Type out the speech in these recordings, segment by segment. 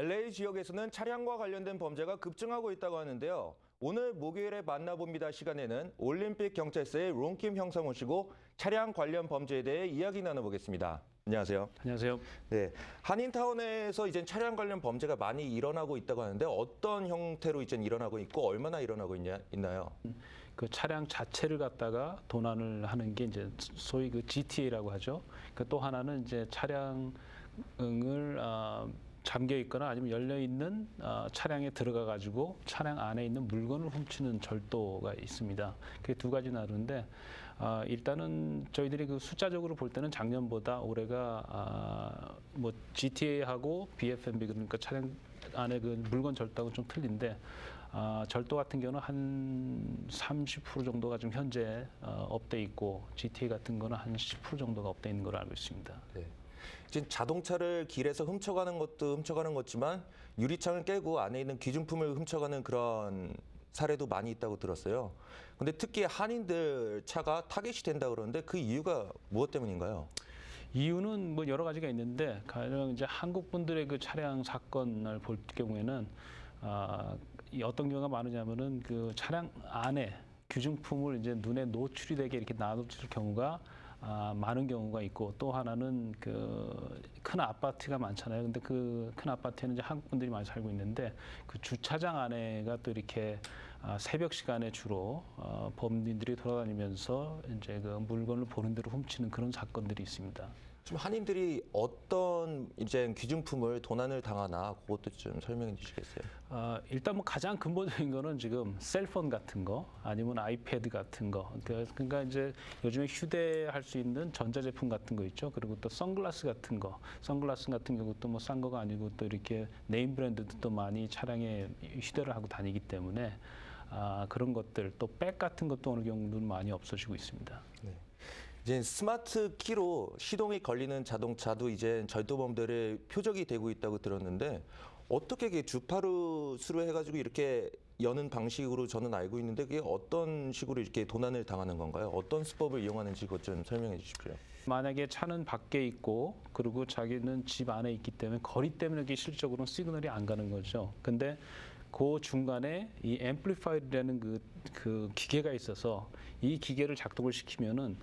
LA 지역에서는 차량과 관련된 범죄가 급증하고 있다고 하는데요. 오늘 목요일에 만나봅니다 시간에는 올림픽 경찰서의 론킴 형사 모시고 차량 관련 범죄에 대해 이야기 나눠보겠습니다. 안녕하세요. 안녕하세요. 네, 한인타운에서 이제 차량 관련 범죄가 많이 일어나고 있다고 하는데 어떤 형태로 이제 일어나고 있고 얼마나 일어나고 있나요? 그 차량 자체를 갖다가 도난을 하는 게 이제 소위 그 GTA라고 하죠. 그 또 하나는 이제 차량을 잠겨 있거나 아니면 열려 있는 차량에 들어가 가지고 차량 안에 있는 물건을 훔치는 절도가 있습니다. 그게 두 가지 나누는데 일단은 저희들이 그 숫자적으로 볼 때는 작년보다 올해가 뭐 GTA하고 BFMB 그러니까 차량 안에 그 물건 절도하고 좀 틀린데 절도 같은 경우는 한 30% 정도가 지금 현재 업돼 있고 GTA 같은 거는 한 10% 정도가 업돼 있는 걸로 알고 있습니다. 네. 지금 자동차를 길에서 훔쳐가는 것도 훔쳐가는 거지만 유리창을 깨고 안에 있는 귀중품을 훔쳐가는 그런 사례도 많이 있다고 들었어요. 근데 특히 한인들 차가 타겟이 된다 그러는데 그 이유가 무엇 때문인가요? 이유는 뭐 여러 가지가 있는데 가령 이제 한국 분들의 그 차량 사건을 볼 경우에는 어떤 경우가 많으냐면은 그 차량 안에 귀중품을 이제 눈에 노출이 되게 이렇게 놔둘 경우가 많은 경우가 있고 또 하나는 그 큰 아파트가 많잖아요. 근데 그 큰 아파트에는 이제 한국 분들이 많이 살고 있는데 그 주차장 안에가 또 이렇게 새벽 시간에 주로 범인들이 돌아다니면서 이제 그 물건을 보는 대로 훔치는 그런 사건들이 있습니다. 지금 한인들이 어떤 이제 귀중품을 도난을 당하나 그것도 좀 설명해 주시겠어요? 일단 뭐 가장 근본적인 거는 지금 셀폰 같은 거 아니면 아이패드 같은 거 그러니까 이제 요즘에 휴대할 수 있는 전자제품 같은 거 있죠. 그리고 또 선글라스 같은 거 선글라스 같은 경우도 뭐 싼 거가 아니고 또 이렇게 네임 브랜드도 또 많이 차량에 휴대를 하고 다니기 때문에 그런 것들 또 백 같은 것도 어느 경우는 많이 없어지고 있습니다. 네. 이제 스마트 키로 시동이 걸리는 자동차도 이제 절도범들의 표적이 되고 있다고 들었는데 어떻게 이게 주파수로 해가지고 이렇게 여는 방식으로 저는 알고 있는데 그게 어떤 식으로 이렇게 도난을 당하는 건가요? 어떤 수법을 이용하는지 그것 좀 설명해 주십시오. 만약에 차는 밖에 있고 그리고 자기는 집 안에 있기 때문에 거리 때문에 이게 실적으로는 시그널이 안 가는 거죠. 근데 그 중간에 이 앰플리파이어라는 그 기계가 있어서 이 기계를 작동을 시키면은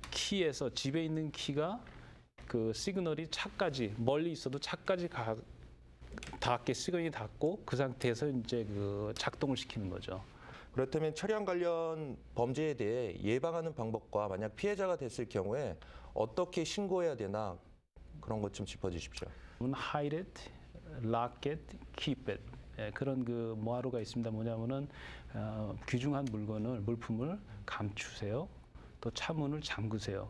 키에서 집에 있는 키가 그 시그널이 차까지 멀리 있어도 차까지 닿게 시그널이 닿고 그 상태에서 이제 그 작동을 시키는 거죠. 그렇다면 차량 관련 범죄에 대해 예방하는 방법과 만약 피해자가 됐을 경우에 어떻게 신고해야 되나 그런 것 좀 짚어주십시오. hide it, lock it, keep it. 그런 그 모아루가 있습니다. 뭐냐면은 귀중한 물품을 감추세요. 또 차문을 잠그세요.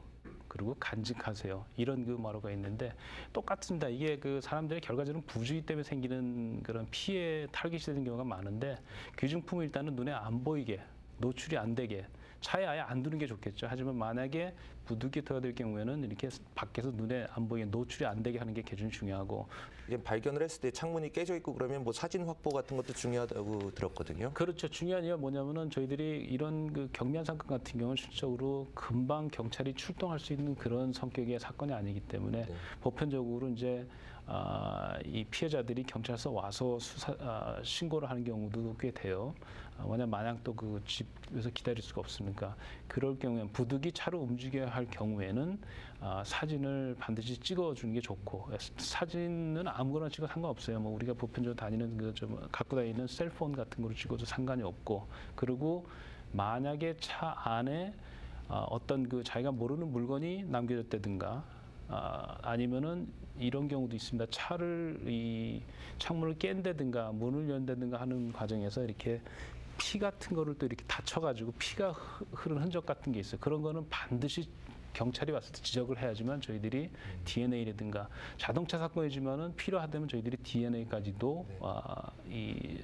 그리고 간직하세요. 이런 그 마루가 있는데 똑같습니다. 이게 그 사람들의 결과적으로 부주의 때문에 생기는 그런 피해 타깃이 되는 경우가 많은데 귀중품을 일단은 눈에 안 보이게 노출이 안 되게 차에 아예 안 두는 게 좋겠죠. 하지만 만약에 부득이 둬야 될 경우에는 이렇게 밖에서 눈에 안 보이게 노출이 안 되게 하는 게 굉장히 중요하고 이게 발견을 했을 때 창문이 깨져 있고 그러면 뭐 사진 확보 같은 것도 중요하다고 들었거든요. 그렇죠. 중요한 이유가 뭐냐면은 저희들이 이런 그 경미한 사건 같은 경우는 실질적으로 금방 경찰이 출동할 수 있는 그런 성격의 사건이 아니기 때문에 네. 보편적으로 이제 이 피해자들이 경찰서 와서 신고를 하는 경우도 꽤 돼요. 마냥 또 그 집에서 기다릴 수가 없으니까 그럴 경우에는 부득이 차로 움직여야 할 경우에는 사진을 반드시 찍어주는 게 좋고 사진은 아무거나 찍어 상관없어요. 뭐 우리가 보편적으로 다니는 그 좀 갖고 다니는 셀폰 같은 거로 찍어도 상관이 없고 그리고 만약에 차 안에 어떤 그 자기가 모르는 물건이 남겨졌다든가 아니면은 이런 경우도 있습니다. 차를 이 창문을 깬다든가 문을 연다든가 하는 과정에서 이렇게 피 같은 거를 또 이렇게 다쳐가지고 피가 흐른 흔적 같은 게 있어요. 그런 거는 반드시 경찰이 왔을 때 지적을 해야지만 저희들이 DNA라든가 자동차 사건이지만은 필요하다면 저희들이 DNA까지도 이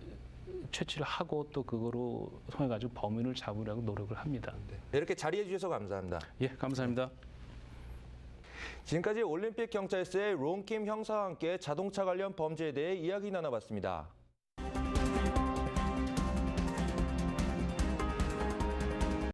채취를 하고 또 그거로 통해 가지고 범인을 잡으려고 노력을 합니다. 네, 이렇게 자리해 주셔서 감사합니다. 예, 감사합니다. 지금까지 올림픽 경찰서의 론킴 형사와 함께 자동차 관련 범죄에 대해 이야기 나눠봤습니다.